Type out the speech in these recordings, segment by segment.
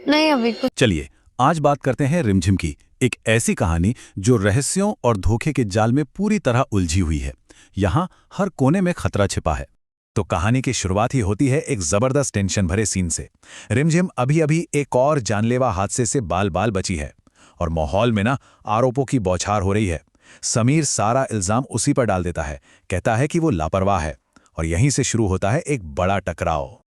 नहीं, अभी कुछ। चलिए आज बात करते हैं रिमझिम की, एक ऐसी कहानी जो रहस्यों और धोखे के जाल में पूरी तरह उलझी हुई है। यहाँ हर कोने में खतरा छिपा है। तो कहानी की शुरुआत ही होती है एक जबरदस्त टेंशन भरे सीन से। रिमझिम अभी अभी एक और जानलेवा हादसे से बाल बाल बची है और माहौल में ना आरोपों की बौछार हो रही है। समीर सारा इल्जाम उसी पर डाल देता है, कहता है कि वो लापरवाह है और यहीं से शुरू होता है एक बड़ा टकराव।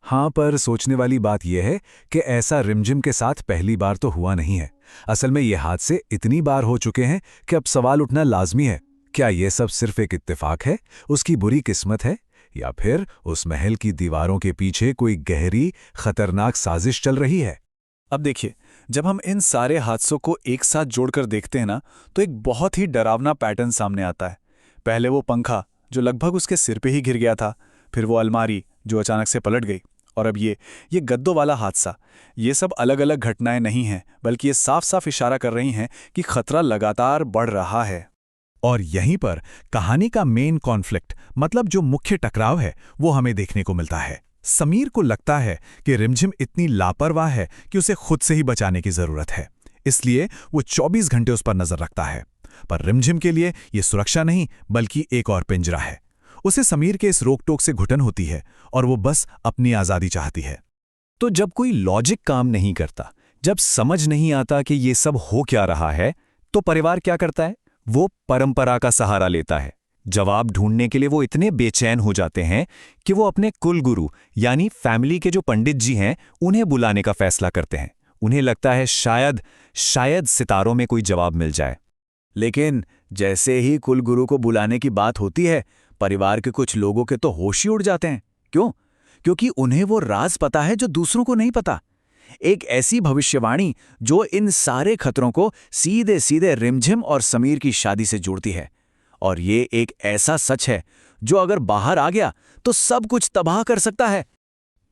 हाँ, पर सोचने वाली बात यह है कि ऐसा रिमझिम के साथ पहली बार तो हुआ नहीं है। असल में ये हादसे इतनी बार हो चुके हैं कि अब सवाल उठना लाजमी है, क्या ये सब सिर्फ एक इत्तेफाक है, उसकी बुरी किस्मत है, या फिर उस महल की दीवारों के पीछे कोई गहरी खतरनाक साजिश चल रही है। अब देखिए, जब हम इन सारे हादसों को एक साथ जोड़कर देखते हैं ना, तो एक बहुत ही डरावना पैटर्न सामने आता है। पहले वो पंखा जो लगभग उसके सिर पे ही गिर गया था, फिर वो अलमारी जो अचानक से पलट गई, और अब ये गद्दों वाला हादसा। ये सब अलग अलग घटनाएं नहीं हैं, बल्कि ये साफ साफ इशारा कर रही हैं कि खतरा लगातार बढ़ रहा है। और यहीं पर कहानी का मेन कॉन्फ्लिक्ट, मतलब जो मुख्य टकराव है, वो हमें देखने को मिलता है। समीर को लगता है कि रिमझिम इतनी लापरवाह है कि उसे खुद से ही बचाने की जरूरत है, इसलिए वो 24 घंटे उस पर नजर रखता है। पर रिमझिम के लिए ये सुरक्षा नहीं, बल्कि एक और पिंजरा है। उसे समीर के इस रोक-टोक से घुटन होती है और वो बस अपनी आजादी चाहती है। तो जब कोई लॉजिक काम नहीं करता, जब समझ नहीं आता कि ये सब हो क्या रहा है, तो परिवार क्या करता है? वो परंपरा का सहारा लेता है। जवाब ढूंढने के लिए वो इतने बेचैन हो जाते हैं कि वो अपने कुलगुरु यानी फैमिली के जो पंडित जी हैं, उन्हें बुलाने का फैसला करते हैं। उन्हें लगता है शायद सितारों में कोई जवाब मिल जाए। लेकिन जैसे ही कुलगुरु को बुलाने की बात होती है, परिवार के कुछ लोगों के तो होश ही उड़ जाते हैं। क्यों? क्योंकि उन्हें वो राज पता है जो दूसरों को नहीं पता। एक ऐसी भविष्यवाणी जो इन सारे खतरों को सीधे सीधे रिमझिम और समीर की शादी से जोड़ती है। और ये एक ऐसा सच है जो अगर बाहर आ गया तो सब कुछ तबाह कर सकता है।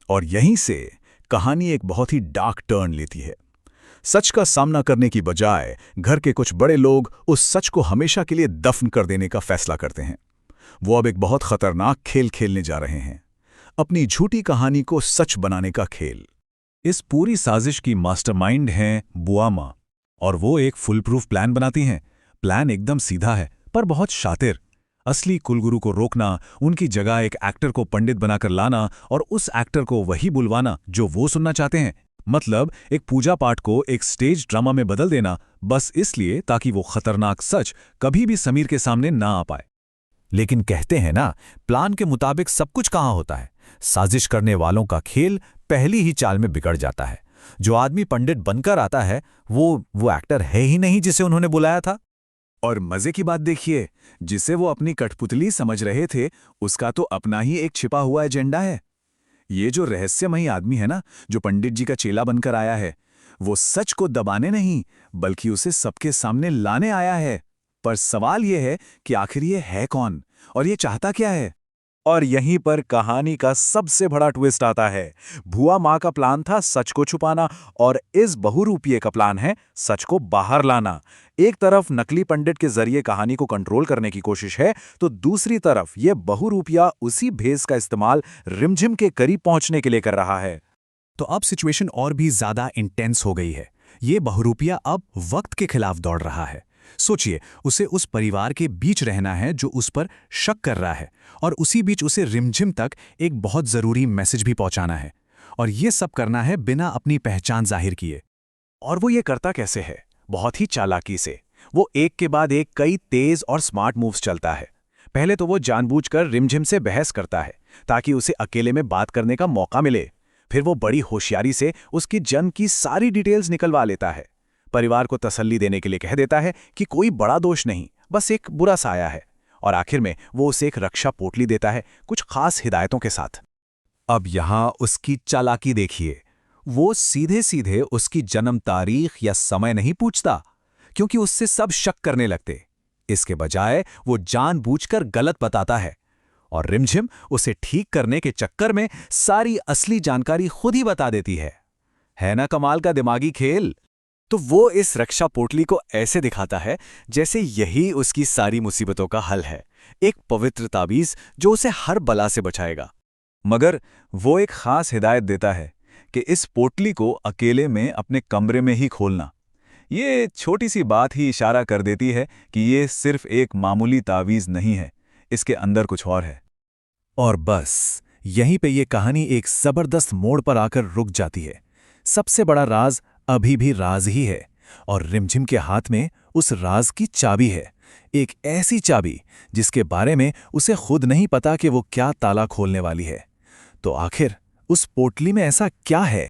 और यहीं से कहानी एक बहुत ही डार्क टर्न लेती है। सच का सामना करने की बजाय घर के कुछ बड़े लोग उस सच को हमेशा के लिए दफन कर देने का फैसला करते हैं। वो अब एक बहुत खतरनाक खेल खेलने जा रहे हैं, अपनी झूठी कहानी को सच बनाने का खेल। इस पूरी साजिश की मास्टरमाइंड हैं बुआ माँ, और वो एक फुल प्रूफ प्लान बनाती हैं। प्लान एकदम सीधा है पर बहुत शातिर। असली कुलगुरु को रोकना, उनकी जगह एक एक्टर को पंडित बनाकर लाना और उस एक्टर को वही बुलवाना जो वो सुनना चाहते हैं। मतलब एक पूजा पाठ को एक स्टेज ड्रामा में बदल देना, बस इसलिए ताकि वो खतरनाक सच कभी भी समीर के सामने ना आ पाए। लेकिन कहते हैं ना, प्लान के मुताबिक सब कुछ कहाँ होता है। साजिश करने वालों का खेल पहली ही चाल में बिगड़ जाता है। जो आदमी पंडित बनकर आता है वो एक्टर है ही नहीं जिसे उन्होंने बुलाया था। और मजे की बात देखिए, जिसे वो अपनी कठपुतली समझ रहे थे, उसका तो अपना ही एक छिपा हुआ एजेंडा है। ये जो रहस्यमयी आदमी है ना, जो पंडित जी का चेला बनकर आया है, वो सच को दबाने नहीं बल्कि उसे सबके सामने लाने आया है। पर सवाल यह है कि आखिर ये है कौन और ये चाहता क्या है। और यहीं पर कहानी का सबसे बड़ा ट्विस्ट आता है। भुआ माँ का प्लान था सच को छुपाना, और इस बहुरूपिये का प्लान है सच को बाहर लाना। एक तरफ नकली पंडित के जरिए कहानी को कंट्रोल करने की कोशिश है, तो दूसरी तरफ यह बहुरूपिया उसी भेस का इस्तेमाल रिमझिम के करीब पहुंचने के लिए कर रहा है। तो अब सिचुएशन और भी ज्यादा इंटेंस हो गई है। ये बहुरूपिया अब वक्त के खिलाफ दौड़ रहा है। सोचिए, उसे उस परिवार के बीच रहना है जो उस पर शक कर रहा है, और उसी बीच उसे रिमझिम तक एक बहुत जरूरी मैसेज भी पहुंचाना है, और ये सब करना है बिना अपनी पहचान जाहिर किए। और वो ये करता कैसे है? बहुत ही चालाकी से। वो एक के बाद एक कई तेज और स्मार्ट मूव्स चलता है। पहले तो वो जानबूझकर रिमझिम से बहस करता है ताकि उसे अकेले में बात करने का मौका मिले। फिर वो बड़ी होशियारी से उसकी जन्म की सारी डिटेल्स निकलवा लेता है। परिवार को तसल्ली देने के लिए कह देता है कि कोई बड़ा दोष नहीं, बस एक बुरा साया है। और आखिर में वो उसे एक रक्षा पोटली देता है, कुछ खास हिदायतों के साथ। अब यहां उसकी चालाकी देखिए। वो सीधे सीधे उसकी जन्म तारीख या समय नहीं पूछता, क्योंकि उससे सब शक करने लगते। इसके बजाय वो जानबूझकर गलत बताता है, और रिमझिम उसे ठीक करने के चक्कर में सारी असली जानकारी खुद ही बता देती है ना कमाल का दिमागी खेल। तो वो इस रक्षा पोटली को ऐसे दिखाता है जैसे यही उसकी सारी मुसीबतों का हल है, एक पवित्र ताबीज जो उसे हर बला से बचाएगा। मगर वो एक खास हिदायत देता है कि इस पोटली को अकेले में अपने कमरे में ही खोलना। ये छोटी सी बात ही इशारा कर देती है कि ये सिर्फ एक मामूली तावीज़ नहीं है, इसके अंदर कुछ और है। और बस यहीं पे ये कहानी एक जबरदस्त मोड़ पर आकर रुक जाती है। सबसे बड़ा राज अभी भी राज ही है, और रिमझिम के हाथ में उस राज की चाबी है। एक ऐसी चाबी जिसके बारे में उसे खुद नहीं पता कि वो क्या ताला खोलने वाली है। तो आखिर उस पोटली में ऐसा क्या है